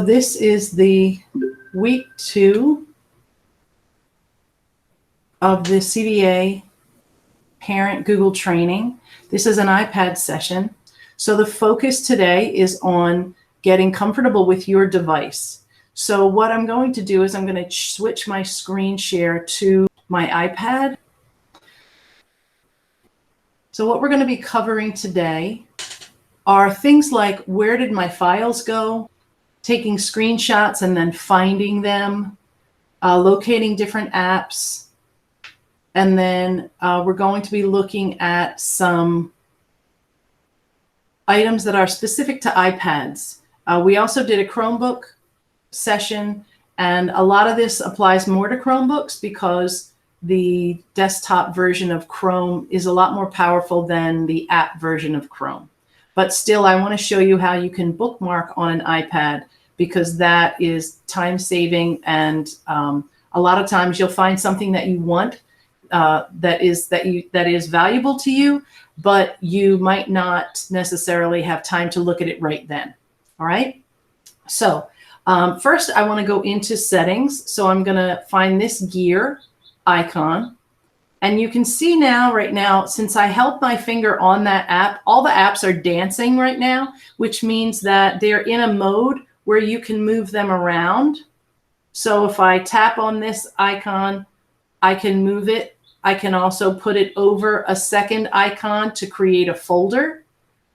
This is the week 2 of the CVA Parent Google Training. This is an iPad session. So the focus today is on getting comfortable with your device. So what I'm going to do is I'm going to switch my screen share to my iPad. So what we're going to be covering today are things like where did my files go, taking screenshots and then finding them, locating different apps, and then we're going to be looking at some items that are specific to iPads. We also did a Chromebook session, and a lot of this applies more to Chromebooks because the desktop version of Chrome is a lot more powerful than the app version of Chrome. But still, I want to show you how you can bookmark on an iPad, because that is time saving, and a lot of times you'll find something that you want that is valuable to you, but you might not necessarily have time to look at it right then. All right. So first, I want to go into settings. So I'm going to find this gear icon. And you can see now, right now, since I held my finger on that app, all the apps are dancing right now, which means that they're in a mode where you can move them around. So if I tap on this icon, I can move it. I can also put it over a second icon to create a folder.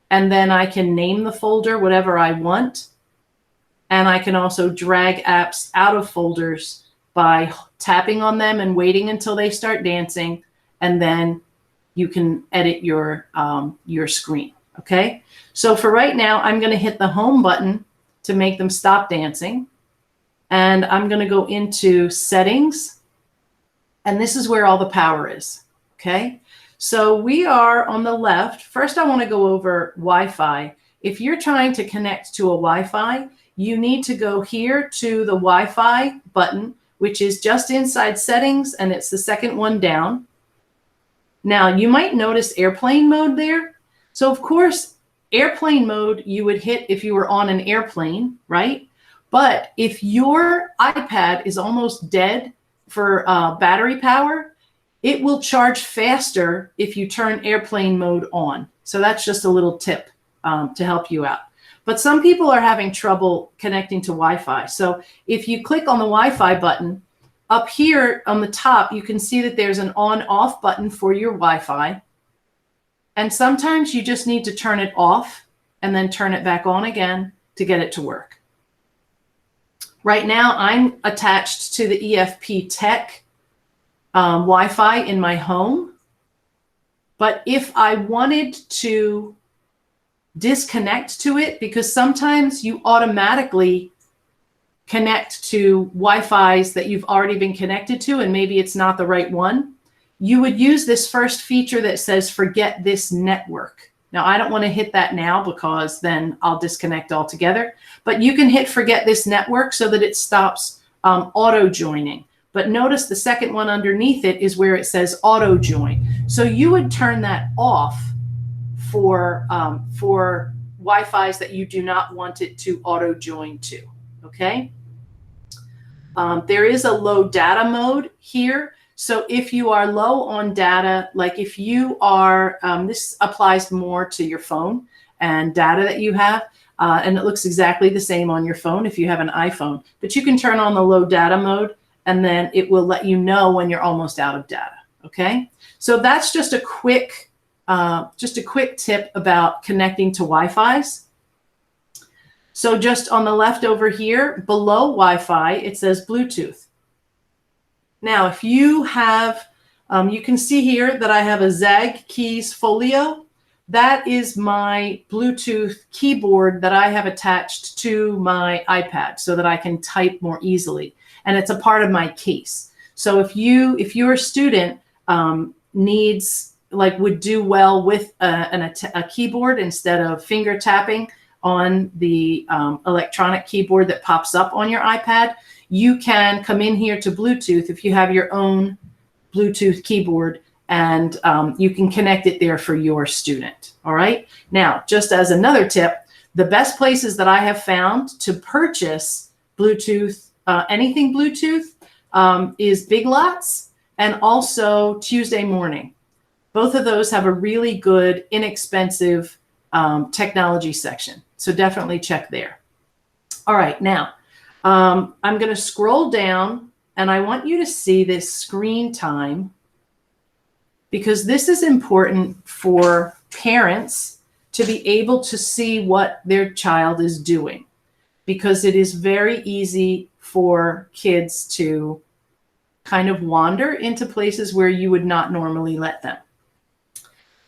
And then I can name the folder whatever I want. And I can also drag apps out of folders by tapping on them and waiting until they start dancing, and then you can edit your screen. Okay, so for right now, I'm going to hit the home button to make them stop dancing, and I'm going to go into settings, and this is where all the power is. Okay, so we are on the left. First, I want to go over Wi-Fi. If you're trying to connect to a Wi-Fi, you need to go here to the Wi-Fi button, which is just inside settings, and it's the second one down. Now, you might notice airplane mode there. So of course, airplane mode you would hit if you were on an airplane, right? But if your iPad is almost dead for battery power, it will charge faster if you turn airplane mode on. So that's just a little tip to help you out. But some people are having trouble connecting to Wi-Fi. So if you click on the Wi-Fi button, up here on the top, you can see that there's an on-off button for your Wi-Fi. And sometimes you just need to turn it off and then turn it back on again to get it to work. Right now, I'm attached to the EFP Tech Wi-Fi in my home. But if I wanted to disconnect to it, because sometimes you automatically connect to Wi-Fi's that you've already been connected to, and maybe it's not the right one, you would use this first feature that says forget this network. Now, I don't want to hit that now because then I'll disconnect altogether, but you can hit forget this network so that it stops auto joining. But notice the second one underneath it is where it says auto join. So you would turn that off for Wi-Fi's that you do not want it to auto join to. Okay. There is a low data mode here. So if you are low on data, like if you are, this applies more to your phone and data that you have, and it looks exactly the same on your phone if you have an iPhone, but you can turn on the low data mode and then it will let you know when you're almost out of data. Okay. So that's just a quick tip about connecting to Wi-Fi's. So just on the left over here, below Wi-Fi, it says Bluetooth. Now, if you have, you can see here that I have a Zag Keys Folio. That is my Bluetooth keyboard that I have attached to my iPad so that I can type more easily. And it's a part of my case. So if your student would do well with a keyboard instead of finger tapping on the electronic keyboard that pops up on your iPad, you can come in here to Bluetooth if you have your own Bluetooth keyboard, and you can connect it there for your student. All right. Now, just as another tip, The best places that I have found to purchase Bluetooth, anything Bluetooth, is Big Lots and also Tuesday Morning. Both of those have a really good, inexpensive technology section. So definitely check there. All right, now I'm going to scroll down and I want you to see this screen time, because this is important for parents to be able to see what their child is doing, because it is very easy for kids to kind of wander into places where you would not normally let them.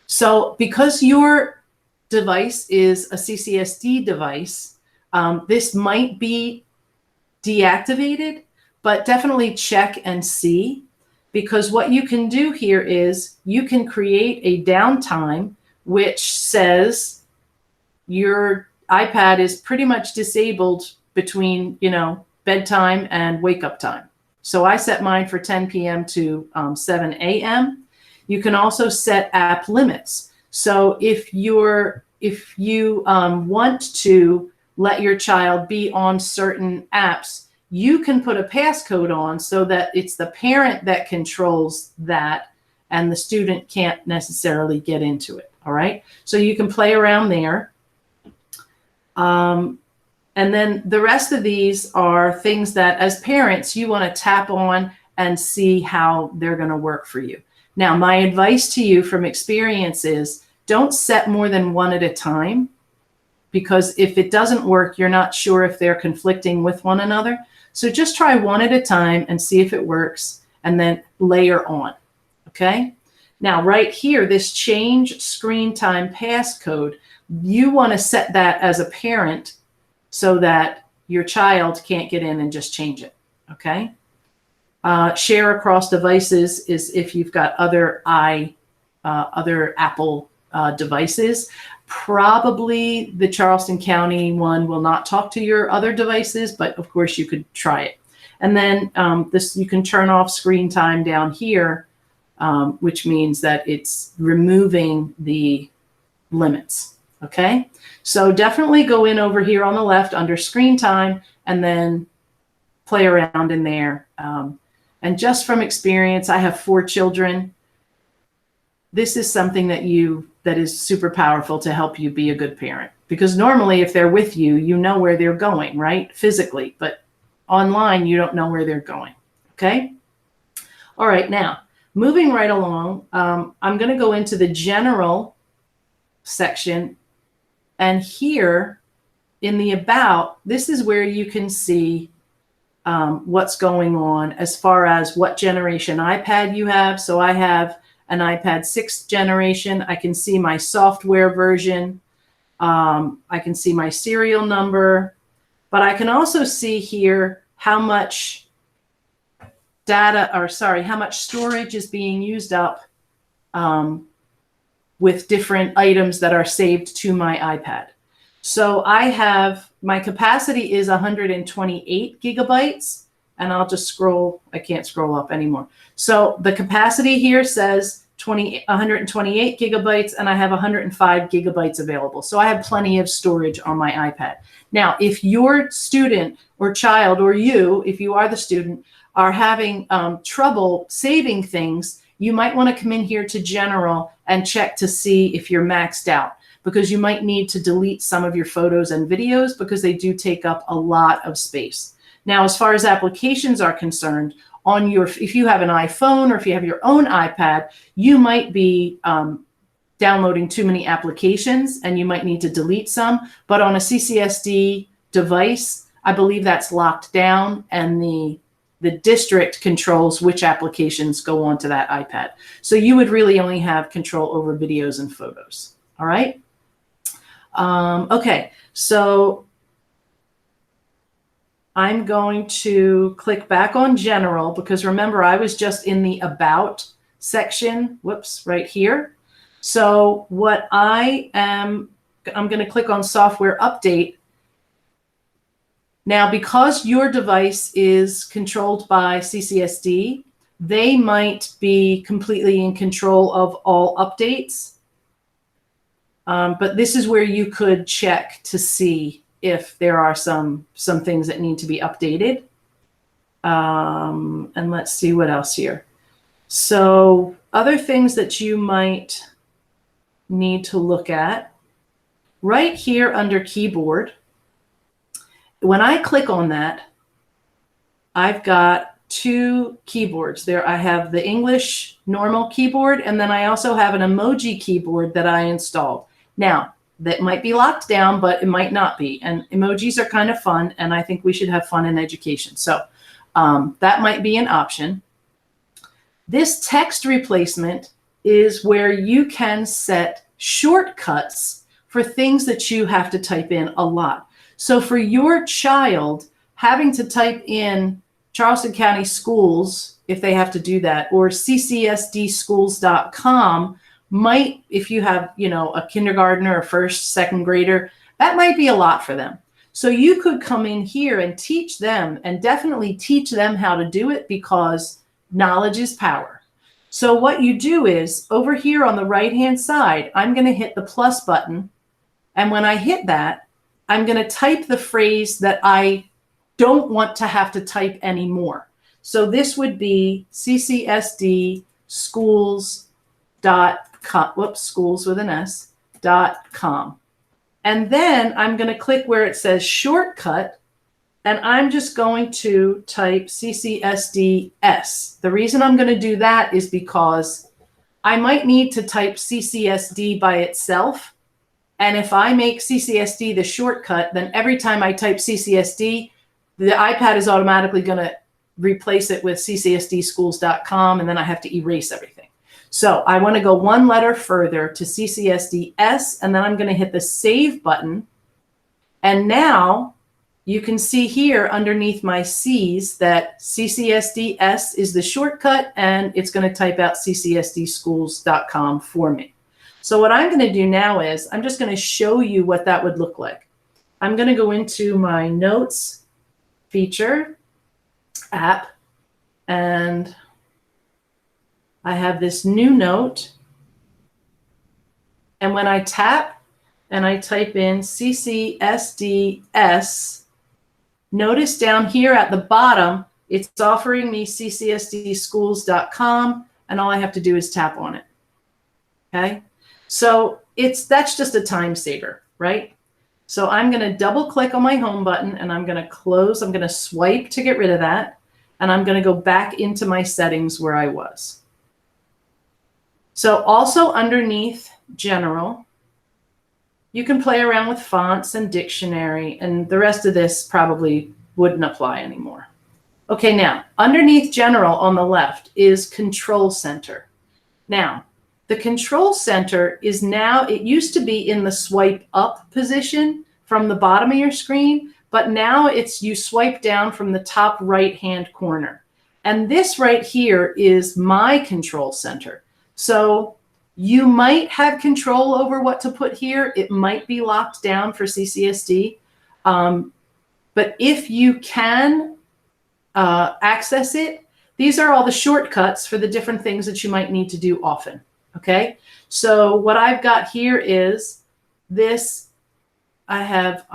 So because your device is a CCSD device, this might be deactivated, but definitely check and see, because what you can do here is you can create a downtime which says your iPad is pretty much disabled between, bedtime and wake up time. So I set mine for 10 p.m. to 7 a.m. You can also set app limits. So if you want to let your child be on certain apps, you can put a passcode on so that it's the parent that controls that and the student can't necessarily get into it. All right. So you can play around there. And then the rest of these are things that as parents, you want to tap on and see how they're going to work for you. Now, my advice to you from experience is don't set more than one at a time, because if it doesn't work, you're not sure if they're conflicting with one another. So just try one at a time and see if it works, and then layer on. Okay. Now, right here, this change screen time passcode, you want to set that as a parent so that your child can't get in and just change it. Okay. Share across devices is if you've got other Apple devices. Probably the Charleston County one will not talk to your other devices, but of course you could try it. And then you can turn off screen time down here, which means that it's removing the limits. Okay, so definitely go in over here on the left under screen time and then play around in there. And just from experience, I have 4 children. This is something that is super powerful to help you be a good parent, because normally if they're with you, you know where they're going, right? Physically, but online, you don't know where they're going. Okay. All right. Now, moving right along, I'm going to go into the general section. And here in the about, this is where you can see what's going on as far as what generation iPad you have. So I have an iPad 6th generation. I can see my software version. I can see my serial number, but I can also see here how much how much storage is being used up with different items that are saved to my iPad. So my capacity is 128 gigabytes, and I'll just scroll. I can't scroll up anymore. So the capacity here says 128 gigabytes, and I have 105 gigabytes available. So I have plenty of storage on my iPad. Now, if your student or child, or you, if you are the student, are having trouble saving things, you might want to come in here to general and check to see if you're maxed out, because you might need to delete some of your photos and videos because they do take up a lot of space. Now, as far as applications are concerned, if you have an iPhone or if you have your own iPad, you might be downloading too many applications and you might need to delete some. But on a CCSD device, I believe that's locked down, and the district controls which applications go onto that iPad. So you would really only have control over videos and photos. All right. Okay, so I'm going to click back on general, because remember, I was just in the about section, right here. So what I'm going to click on software update. Now, because your device is controlled by CCSD, they might be completely in control of all updates. But this is where you could check to see if there are some things that need to be updated. And let's see what else here. So other things that you might need to look at, right here under keyboard, when I click on that, I've got two keyboards there. I have the English normal keyboard, and then I also have an emoji keyboard that I installed. Now, that might be locked down, but it might not be. And emojis are kind of fun, and I think we should have fun in education. So that might be an option. This text replacement is where you can set shortcuts for things that you have to type in a lot. So for your child, having to type in Charleston County Schools, if they have to do that, or ccsdschools.com might, if you have, a kindergartner or first, second grader, that might be a lot for them. So you could come in here and teach them, and definitely teach them how to do it, because knowledge is power. So what you do is, over here on the right-hand side, I'm going to hit the plus button. And when I hit that, I'm going to type the phrase that I don't want to have to type anymore. So this would be ccsdschools.com, schools with an S.com. And then I'm going to click where it says shortcut, and I'm just going to type CCSDS. The reason I'm going to do that is because I might need to type CCSD by itself. And if I make CCSD the shortcut, then every time I type CCSD, the iPad is automatically going to replace it with ccsdschools.com, and then I have to erase everything. So I want to go one letter further to CCSDS, and then I'm going to hit the save button. And now you can see here underneath my C's that CCSDS is the shortcut, and it's going to type out ccsdschools.com for me. So what I'm going to do now is I'm just going to show you what that would look like. I'm going to go into my notes feature app, and I have this new note. And when I tap and I type in CCSDS, notice down here at the bottom, it's offering me ccsdschools.com, and all I have to do is tap on it. Okay, so that's just a time saver, right? So I'm going to double click on my home button, and I'm going to close. I'm going to swipe to get rid of that, and I'm going to go back into my settings where I was. So also underneath General, you can play around with fonts and dictionary, and the rest of this probably wouldn't apply anymore. Okay, now underneath General on the left is Control Center. Now, the Control Center is now, it used to be in the swipe up position from the bottom of your screen, but now you swipe down from the top right-hand corner. And this right here is My Control Center. So you might have control over what to put here. It might be locked down for CCSD. But if you can access it, these are all the shortcuts for the different things that you might need to do often. Okay, so what I've got here is this. I have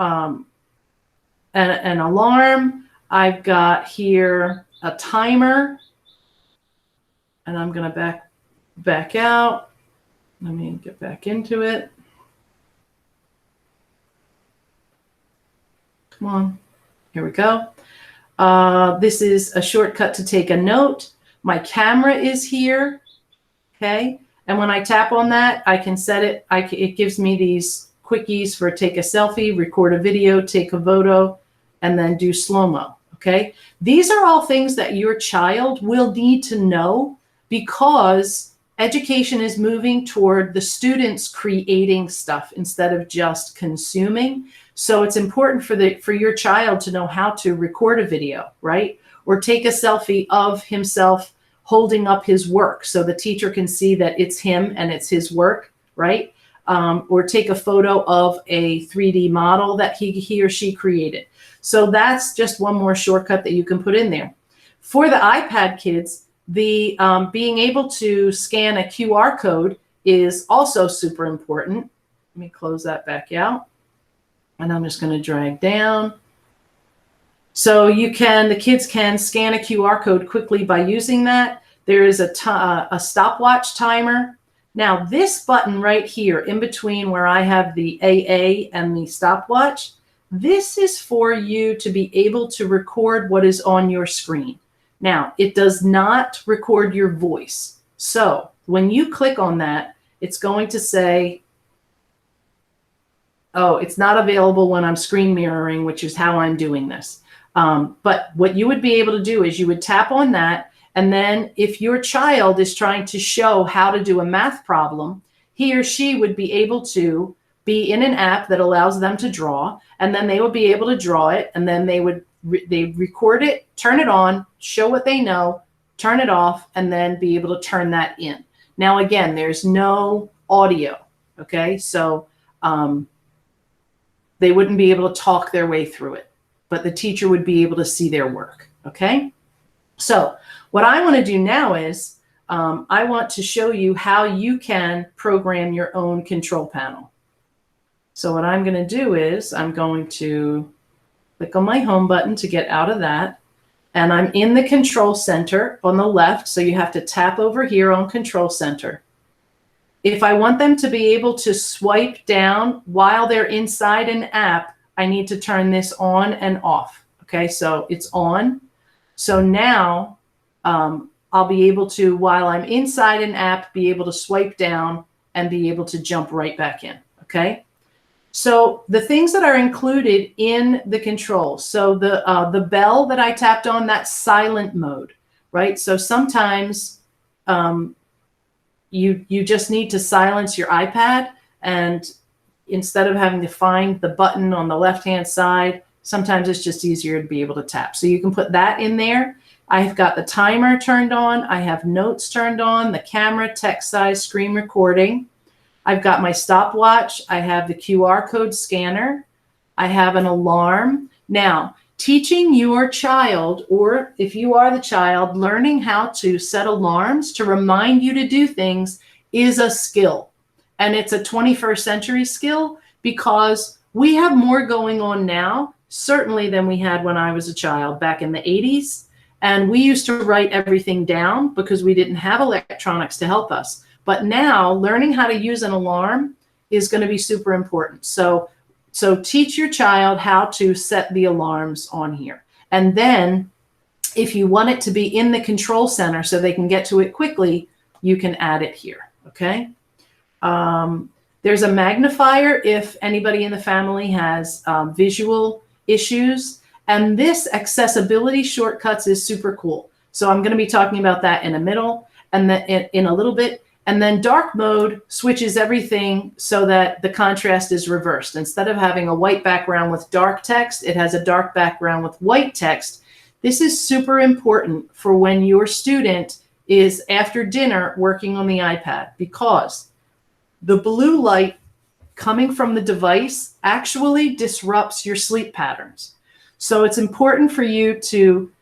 an alarm. I've got here a timer, and I'm going to back out. Let me get back into it. Come on, here we go. This is a shortcut to take a note. My camera is here. Okay. And when I tap on that, I can set it. It gives me these quickies for take a selfie, record a video, take a photo, and then do slow-mo. Okay. These are all things that your child will need to know, because education is moving toward the students creating stuff instead of just consuming. So it's important for your child to know how to record a video, right? Or take a selfie of himself holding up his work so the teacher can see that it's him and it's his work, right? Or take a photo of a 3D model that he or she created. So that's just one more shortcut that you can put in there. For the iPad kids, the being able to scan a QR code is also super important. Let me close that back out. And I'm just going to drag down. So the kids can scan a QR code quickly by using that. There is a stopwatch timer. Now this button right here in between where I have the AA and the stopwatch, this is for you to be able to record what is on your screen. Now, it does not record your voice. So when you click on that, it's going to say, oh, it's not available when I'm screen mirroring, which is how I'm doing this. But what you would be able to do is you would tap on that. And then if your child is trying to show how to do a math problem, he or she would be able to be in an app that allows them to draw, and then they would be able to draw it, and then they record it, turn it on, show what they know, turn it off, and then be able to turn that in. Now, again, there's no audio, okay? So they wouldn't be able to talk their way through it, but the teacher would be able to see their work, okay? So what I want to do now is I want to show you how you can program your own control panel. So what I'm going to do is I'm going to click on my home button to get out of that. And I'm in the control center on the left. So you have to tap over here on control center. If I want them to be able to swipe down while they're inside an app, I need to turn this on and off. Okay, so it's on. So now I'll be able to, while I'm inside an app, be able to swipe down and be able to jump right back in. Okay. So the things that are included in the controls. So the bell that I tapped on, that's silent mode, right? So sometimes you just need to silence your iPad, and instead of having to find the button on the left-hand side, sometimes it's just easier to be able to tap. So you can put that in there. I've got the timer turned on. I have notes turned on, the camera, text size, screen recording. I've got my stopwatch. I have the QR code scanner. I have an alarm. Now, teaching your child, or if you are the child, learning how to set alarms to remind you to do things is a skill. And it's a 21st century skill because we have more going on now, certainly than we had when I was a child back in the 80s. And we used to write everything down because we didn't have electronics to help us. But now learning how to use an alarm is going to be super important. So teach your child how to set the alarms on here. And then if you want it to be in the control center so they can get to it quickly, you can add it here, okay? There's a magnifier if anybody in the family has visual issues. And this accessibility shortcuts is super cool. So I'm going to be talking about that in a little bit. And then dark mode switches everything so that the contrast is reversed. Instead of having a white background with dark text, it has a dark background with white text. This is super important for when your student is after dinner working on the iPad, because the blue light coming from the device actually disrupts your sleep patterns. So it's important for you to,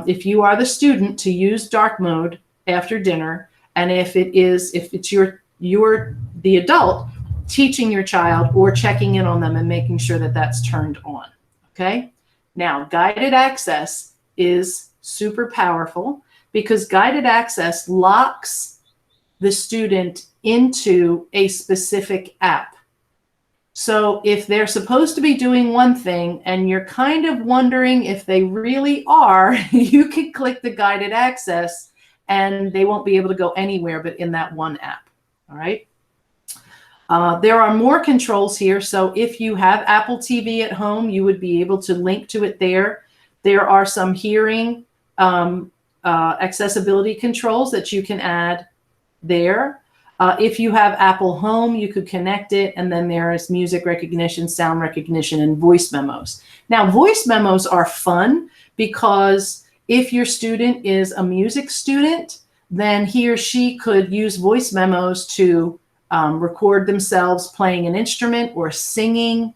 if you are the student, to use dark mode after dinner. And if it's the adult, teaching your child or checking in on them and making sure that that's turned on. Okay. Now, guided access is super powerful because guided access locks the student into a specific app. So if they're supposed to be doing one thing and you're kind of wondering if they really are, you can click the guided access and they won't be able to go anywhere but in that one app. All right. There are more controls here. So if you have Apple TV at home, you would be able to link to it there. There are some hearing accessibility controls that you can add there. If you have Apple Home, you could connect it. And then there is music recognition, sound recognition, and voice memos. Now, voice memos are fun because if your student is a music student, then he or she could use voice memos to record themselves playing an instrument or singing.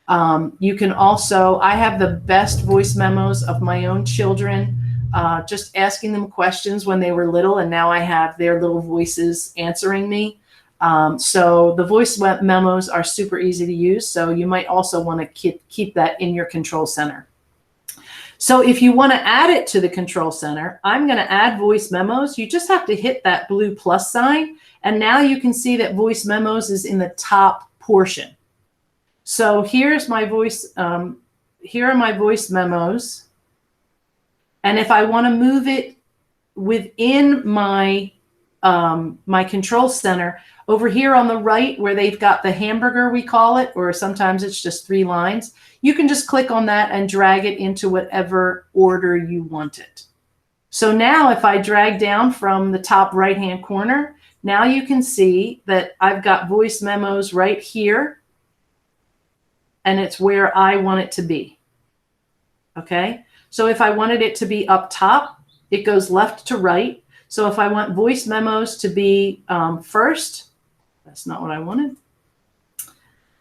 You can also, I have the best voice memos of my own children, just asking them questions when they were little, and now I have their little voices answering me. So the voice memos are super easy to use. So you might also want to keep that in your control center. So if you want to add it to the control center, I'm going to add voice memos. You just have to hit that blue plus sign. And now you can see that voice memos is in the top portion. So here's my voice. Here are my voice memos. And if I want to move it within my my control center, over here on the right where they've got the hamburger, we call it, or sometimes it's just 3 lines, you can just click on that and drag it into whatever order you want it. So now if I drag down from the top right-hand corner, now you can see that I've got voice memos right here, and it's where I want it to be. Okay, so if I wanted it to be up top, it goes left to right. So if I want voice memos to be first, that's not what I wanted.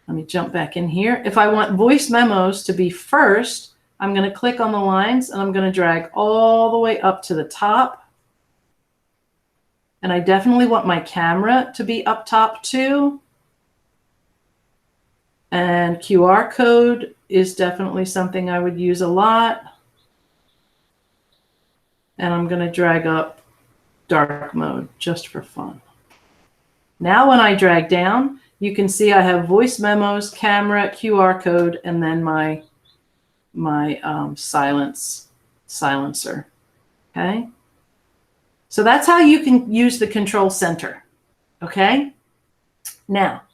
Let me jump back in here. If I want voice memos to be first, I'm going to click on the lines and I'm going to drag all the way up to the top. And I definitely want my camera to be up top too. And QR code is definitely something I would use a lot. And I'm going to drag up dark mode just for fun. Now when I drag down, you can see I have voice memos, camera, QR code, and then my silencer. Okay. So that's how you can use the control center. Okay. Now,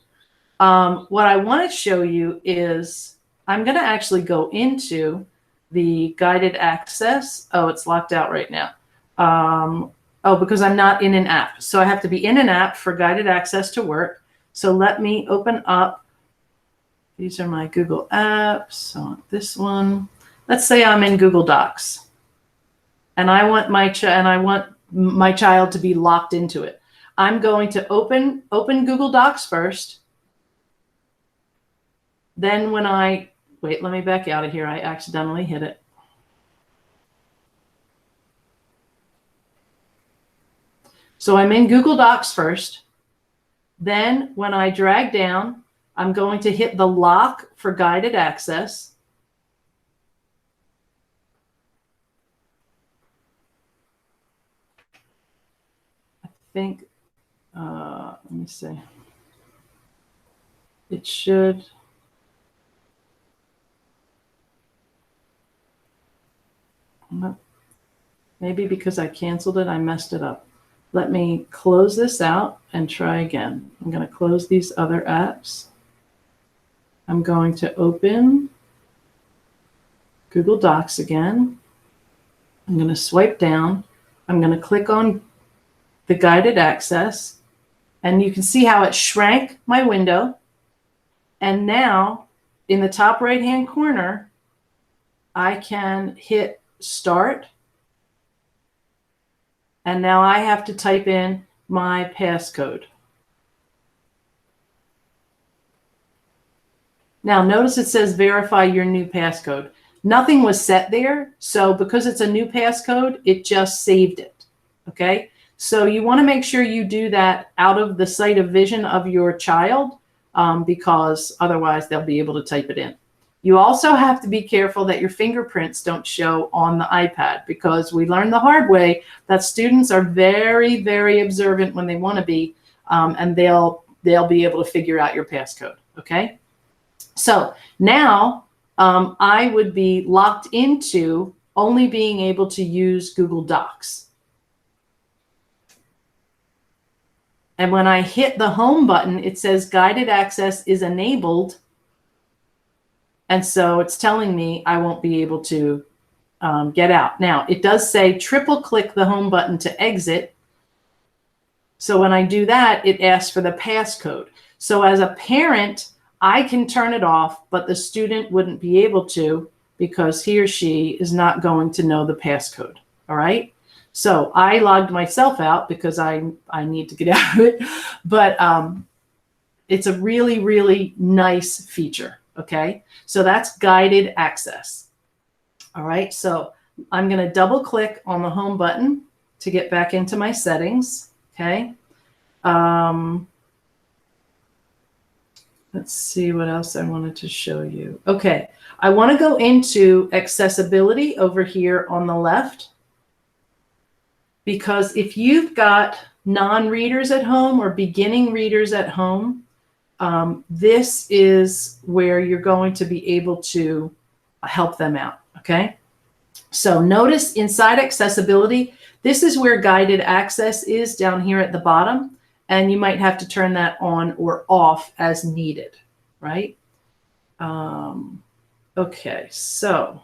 what I want to show you is I'm going to actually go into the guided access. Oh, it's locked out right now. Oh, because I'm not in an app. So I have to be in an app for guided access to work. So let me open up. These are my Google apps. So this one, let's say I'm in Google Docs and I want my child to be locked into it. I'm going to open Google Docs first. Then when wait, let me back out of here. I accidentally hit it. So I'm in Google Docs first. Then when I drag down, I'm going to hit the lock for guided access. I think, let me see. It should. Maybe because I canceled it, I messed it up. Let me close this out and try again. I'm going to close these other apps. I'm going to open Google Docs again. I'm going to swipe down. I'm going to click on the guided access. And you can see how it shrank my window. And now in the top right-hand corner, I can hit start. And now I have to type in my passcode. Now notice it says verify your new passcode. Nothing was set there. So because it's a new passcode, it just saved it. Okay. So you want to make sure you do that out of the sight of vision of your child because otherwise they'll be able to type it in. You also have to be careful that your fingerprints don't show on the iPad because we learned the hard way that students are very, very observant when they want to be, and they'll be able to figure out your passcode. Okay. So now I would be locked into only being able to use Google Docs. And when I hit the home button, it says guided access is enabled. And so it's telling me I won't be able to get out. Now, it does say triple click the home button to exit. So when I do that, it asks for the passcode. So as a parent, I can turn it off, but the student wouldn't be able to because he or she is not going to know the passcode. All right. So I logged myself out because I need to get out of it. But it's a really, really nice feature. Okay, so that's guided access. All right, so I'm going to double click on the home button to get back into my settings. Okay, Let's see what else I wanted to show you. Okay, I want to go into accessibility over here on the left, because if you've got non-readers at home or beginning readers at home, this is where you're going to be able to help them out, okay? So notice inside accessibility, this is where guided access is down here at the bottom, and you might have to turn that on or off as needed, right? Okay, so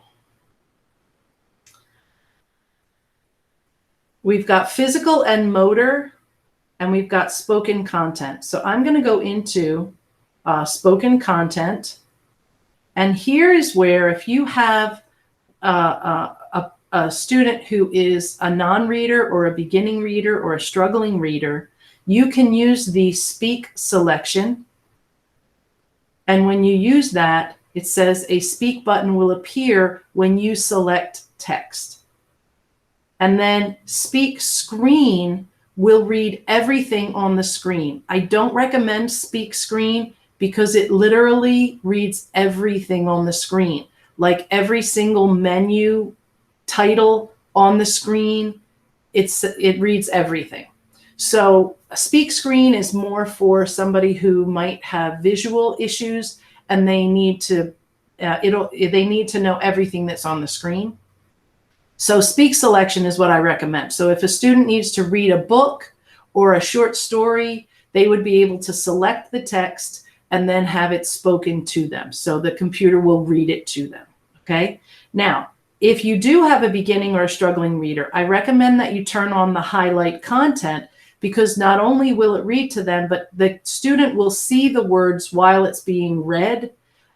we've got physical and motor, and we've got spoken content. So I'm going to go into spoken content. And here is where, if you have a student who is a non-reader or a beginning reader or a struggling reader, you can use the speak selection. And when you use that, it says a speak button will appear when you select text. And then speak screen will read everything on the screen. I don't recommend speak screen because it literally reads everything on the screen, like every single menu title on the screen, it reads everything. So a speak screen is more for somebody who might have visual issues and they need to know everything that's on the screen. So speak selection is what I recommend. So if a student needs to read a book or a short story, they would be able to select the text and then have it spoken to them. So the computer will read it to them, okay? Now, if you do have a beginning or a struggling reader, I recommend that you turn on the highlight content, because not only will it read to them, but the student will see the words while it's being read.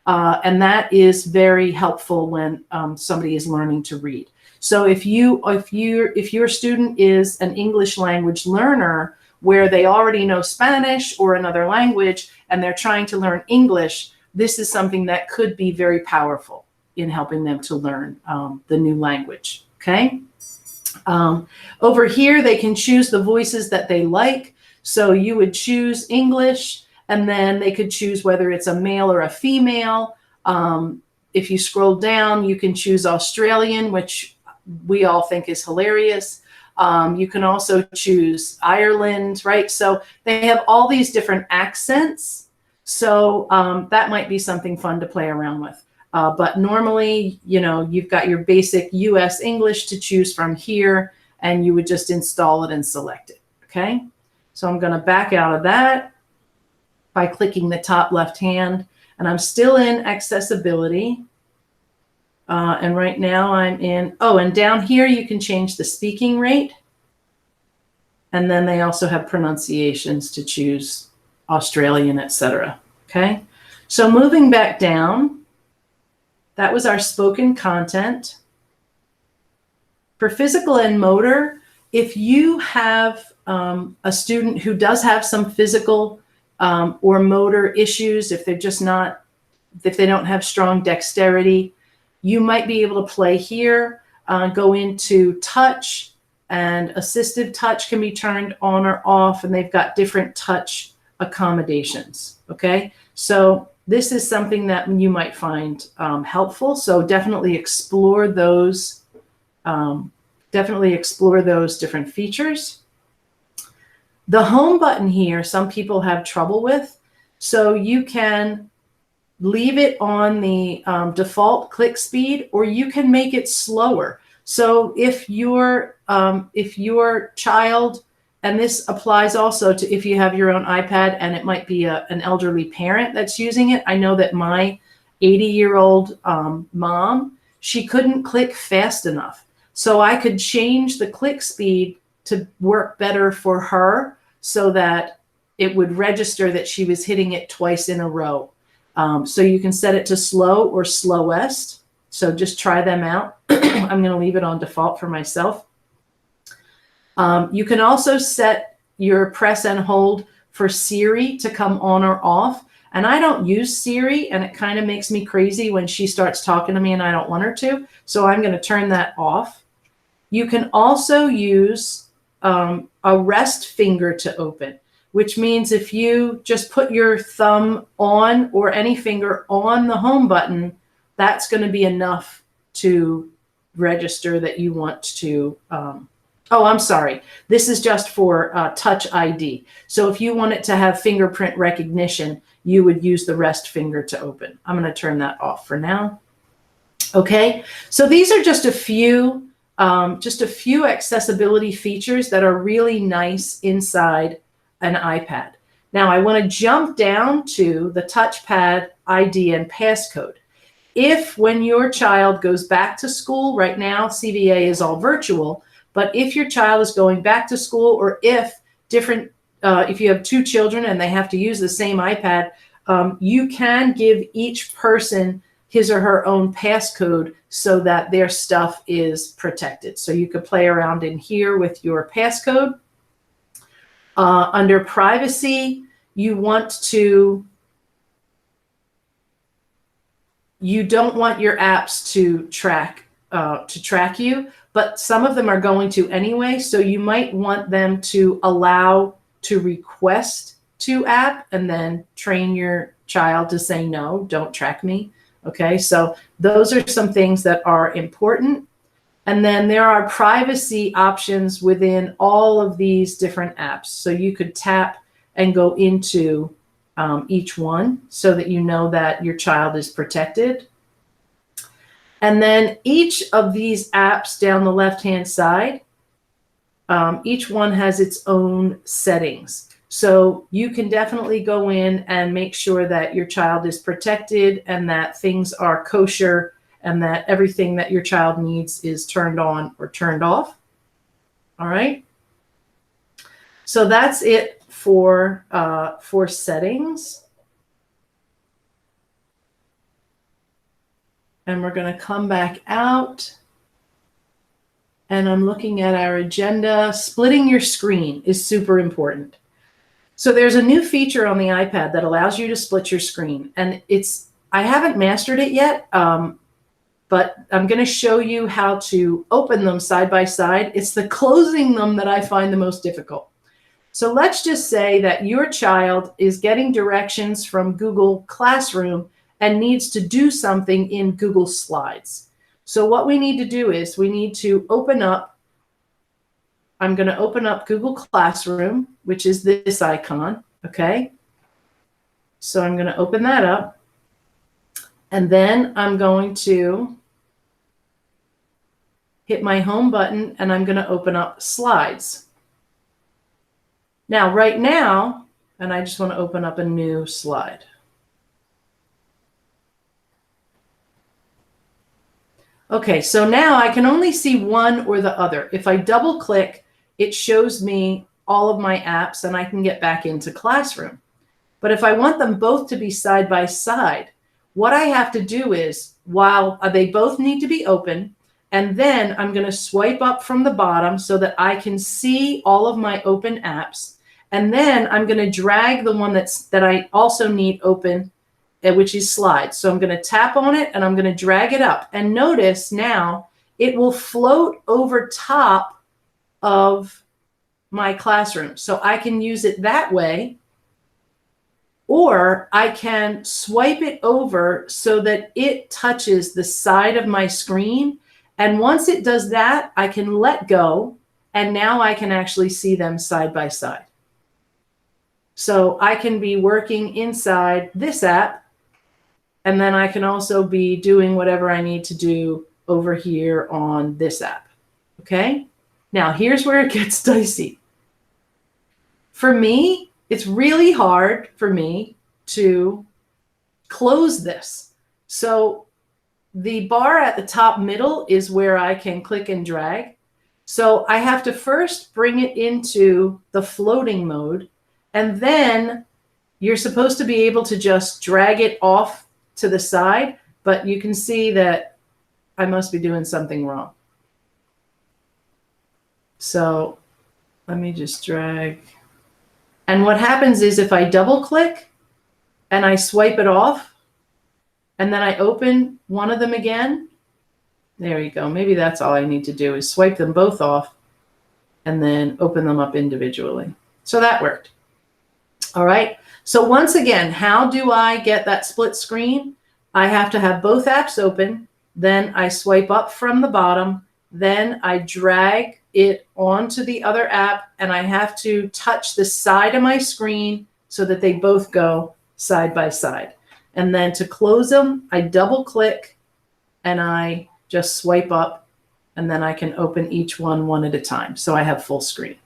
And that is very helpful when somebody is learning to read. So if your student is an English language learner where they already know Spanish or another language and they're trying to learn English, this is something that could be very powerful in helping them to learn the new language, okay? Over here, they can choose the voices that they like. So you would choose English, and then they could choose whether it's a male or a female. If you scroll down, you can choose Australian, which we all think is hilarious. You can also choose Ireland, right? So they have all these different accents. So that might be something fun to play around with. But normally, you know, you've got your basic US English to choose from here, and you would just install it and select it, okay? So I'm going to back out of that by clicking the top left hand, and I'm still in accessibility. And right now I'm in, oh, and down here you can change the speaking rate. And then they also have pronunciations to choose, Australian, etc. Okay, so moving back down, that was our spoken content. For physical and motor, if you have a student who does have some physical or motor issues, if they're just not, if they don't have strong dexterity, you might be able to play here, go into touch, and assistive touch can be turned on or off, and they've got different touch accommodations, okay? So this is something that you might find helpful. So definitely explore those different features. The home button here, some people have trouble with. So you can leave it on the default click speed, or you can make it slower. So if your child, and this applies also to if you have your own iPad and it might be an elderly parent that's using it. I know that my 80-year-old mom, she couldn't click fast enough. So I could change the click speed to work better for her so that it would register that she was hitting it twice in a row. So you can set it to slow or slowest. So just try them out. I'm going to leave it on default for myself. You can also set your press and hold for Siri to come on or off. And I don't use Siri, and it kind of makes me crazy when she starts talking to me and I don't want her to. So I'm going to turn that off. You can also use a rest finger to open, which means if you just put your thumb on or any finger on the home button, that's going to be enough to register that you want to, oh, I'm sorry. This is just for Touch ID. So if you want it to have fingerprint recognition, you would use the rest finger to open. I'm going to turn that off for now. Okay, so these are just a few accessibility features that are really nice inside an iPad. Now I want to jump down to the Touchpad ID and Passcode. If when your child goes back to school, right now CVA is all virtual, but if your child is going back to school, or if you have two children and they have to use the same iPad, you can give each person his or her own passcode so that their stuff is protected. So you could play around in here with your passcode. Under privacy, you don't want your apps to track you, but some of them are going to anyway. So you might want them to allow to request to app and then train your child to say, no, don't track me. Okay, so those are some things that are important. And then there are privacy options within all of these different apps. So you could tap and go into each one so that you know that your child is protected. And then each of these apps down the left-hand side, each one has its own settings. So you can definitely go in and make sure that your child is protected and that things are kosher and that everything that your child needs is turned on or turned off. All right. So that's it for settings. And we're going to come back out. And I'm looking at our agenda. Splitting your screen is super important. So there's a new feature on the iPad that allows you to split your screen. And I haven't mastered it yet, but I'm going to show you how to open them side by side. It's the closing them that I find the most difficult. So let's just say that your child is getting directions from Google Classroom and needs to do something in Google Slides. So what we need to do is we need to open up. I'm going to open up Google Classroom, which is this icon, okay? So I'm going to open that up. And then I'm going to hit my home button and I'm going to open up Slides. Now, right now, and I just want to open up a new slide. Okay, so now I can only see one or the other. If I double click, it shows me all of my apps and I can get back into Classroom. But if I want them both to be side by side, what I have to do is, while they both need to be open, and then I'm going to swipe up from the bottom so that I can see all of my open apps. And then I'm going to drag the one that I also need open, which is Slides. So I'm going to tap on it and I'm going to drag it up. And notice now it will float over top of my Classroom. So I can use it that way, or I can swipe it over so that it touches the side of my screen. And once it does that, I can let go. And now I can actually see them side by side. So I can be working inside this app. And then I can also be doing whatever I need to do over here on this app. Okay? Now, here's where it gets dicey. For me, it's really hard for me to close this. So the bar at the top middle is where I can click and drag. So I have to first bring it into the floating mode, and then you're supposed to be able to just drag it off to the side, but you can see that I must be doing something wrong. So let me just drag. And what happens is if I double click and I swipe it off, and then I open one of them again, there you go. Maybe that's all I need to do is swipe them both off and then open them up individually. So that worked. All right. So once again, how do I get that split screen? I have to have both apps open. Then I swipe up from the bottom. Then I drag it onto the other app, and I have to touch the side of my screen so that they both go side by side. And then to close them, I double click and I just swipe up, and then I can open each one at a time. So I have full screen.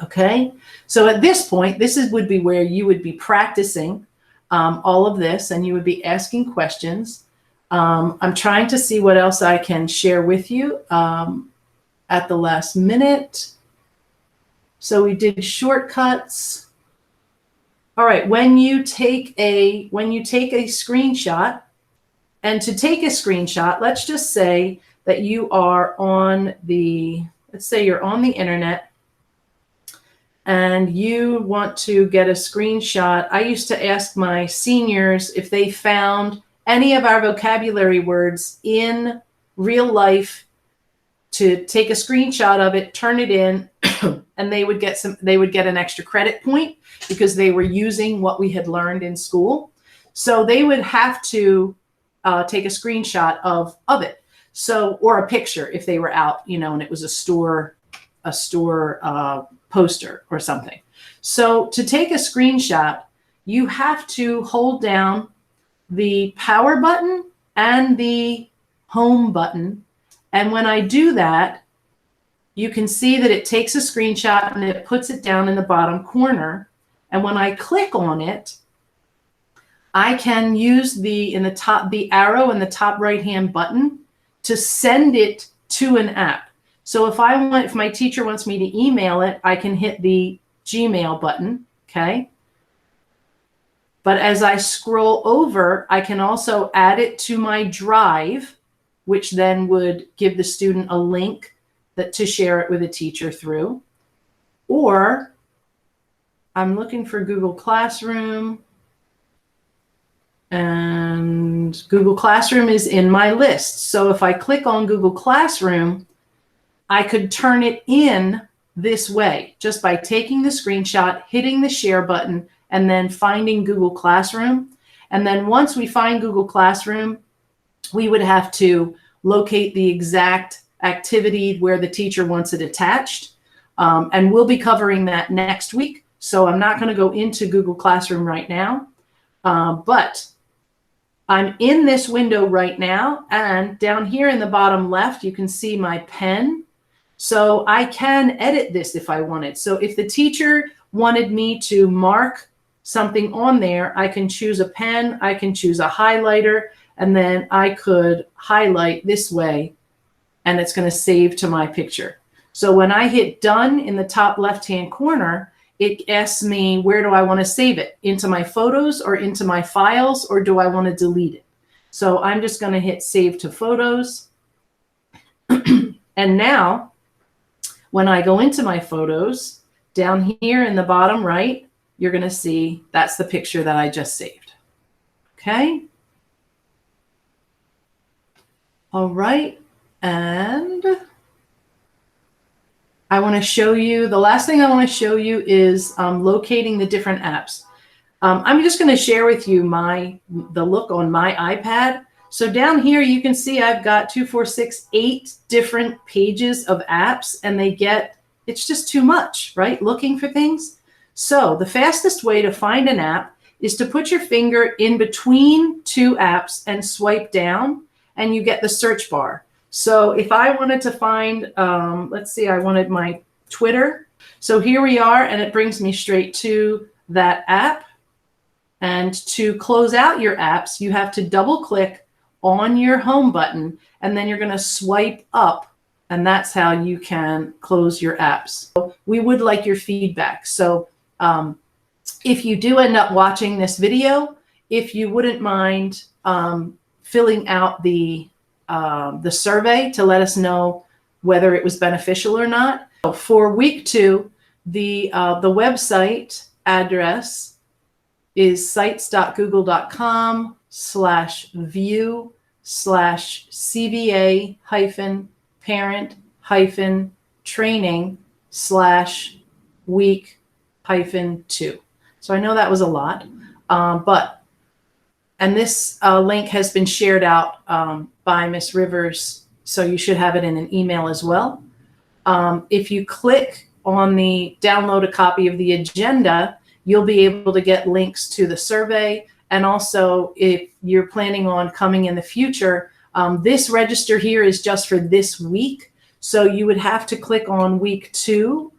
Okay, so at this point, would be where you would be practicing all of this, and you would be asking questions. I'm trying to see what else I can share with you at the last minute. So we did shortcuts. All right, when you take a screenshot, and to take a screenshot, let's just say that you are on let's say you're on the internet, and you want to get a screenshot. I used to ask my seniors if they found any of our vocabulary words in real life to take a screenshot of it, turn it in, and they would get an extra credit point because they were using what we had learned in school. So they would have to take a screenshot of it. So, or a picture if they were out, and it was a store poster or something. So to take a screenshot, you have to hold down the power button and the home button. And when I do that, you can see that it takes a screenshot and it puts it down in the bottom corner. And when I click on it, I can use the arrow in the top right-hand button to send it to an app. So if my teacher wants me to email it, I can hit the Gmail button, okay? But as I scroll over, I can also add it to my drive, which then would give the student a link to share it with a teacher through. Or I'm looking for Google Classroom, and Google Classroom is in my list. So if I click on Google Classroom, I could turn it in this way, just by taking the screenshot, hitting the share button, and then finding Google Classroom. And then once we find Google Classroom, we would have to locate the exact activity where the teacher wants it attached. And we'll be covering that next week. So I'm not going to go into Google Classroom right now. But I'm in this window right now. And down here in the bottom left, you can see my pen. So I can edit this if I wanted. So if the teacher wanted me to mark something on there, I can choose a pen, I can choose a highlighter, and then I could highlight this way, and it's going to save to my picture. So when I hit done in the top left-hand corner, it asks me, where do I want to save it? Into my photos or into my files, or do I want to delete it? So I'm just going to hit save to photos. And now, when I go into my photos, down here in the bottom right, you're going to see that's the picture that I just saved. Okay. All right. And I want to show you, the last thing I want to show you is locating the different apps. I'm just going to share with you the look on my iPad. So down here, you can see I've got 2, 4, 6, 8 different pages of apps, and it's just too much, right? Looking for things. So the fastest way to find an app is to put your finger in between 2 apps and swipe down, and you get the search bar. So if I wanted to find, let's see, I wanted my Twitter. So here we are, and it brings me straight to that app. And to close out your apps, you have to double click on your home button, and then you're going to swipe up, and that's how you can close your apps. So we would like your feedback. So if you do end up watching this video, if you wouldn't mind filling out the survey to let us know whether it was beneficial or not. For week 2, the website address is sites.google.com/view/CVA-parent-training/week-2. So I know that was a lot, and this link has been shared out by Ms. Rivers, so you should have it in an email as well. If you click on the download a copy of the agenda, you'll be able to get links to the survey. And also, if you're planning on coming in the future, this register here is just for this week. So you would have to click on week 3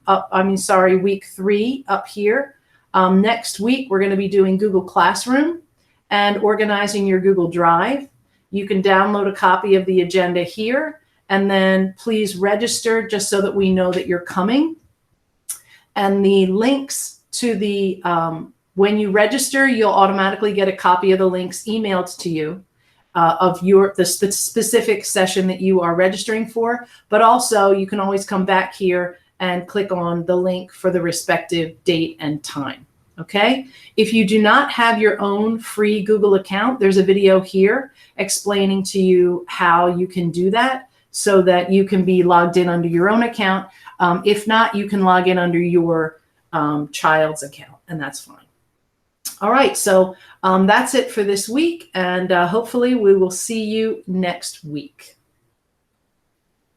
up here. Next week, we're going to be doing Google Classroom and organizing your Google Drive. You can download a copy of the agenda here, and then please register just so that we know that you're coming. And the links to the, when you register, you'll automatically get a copy of the links emailed to you of the specific session that you are registering for. But also, you can always come back here and click on the link for the respective date and time. Okay? If you do not have your own free Google account, there's a video here explaining to you how you can do that so that you can be logged in under your own account. If not, you can log in under your child's account, and that's fine. All right, so that's it for this week, and hopefully we will see you next week.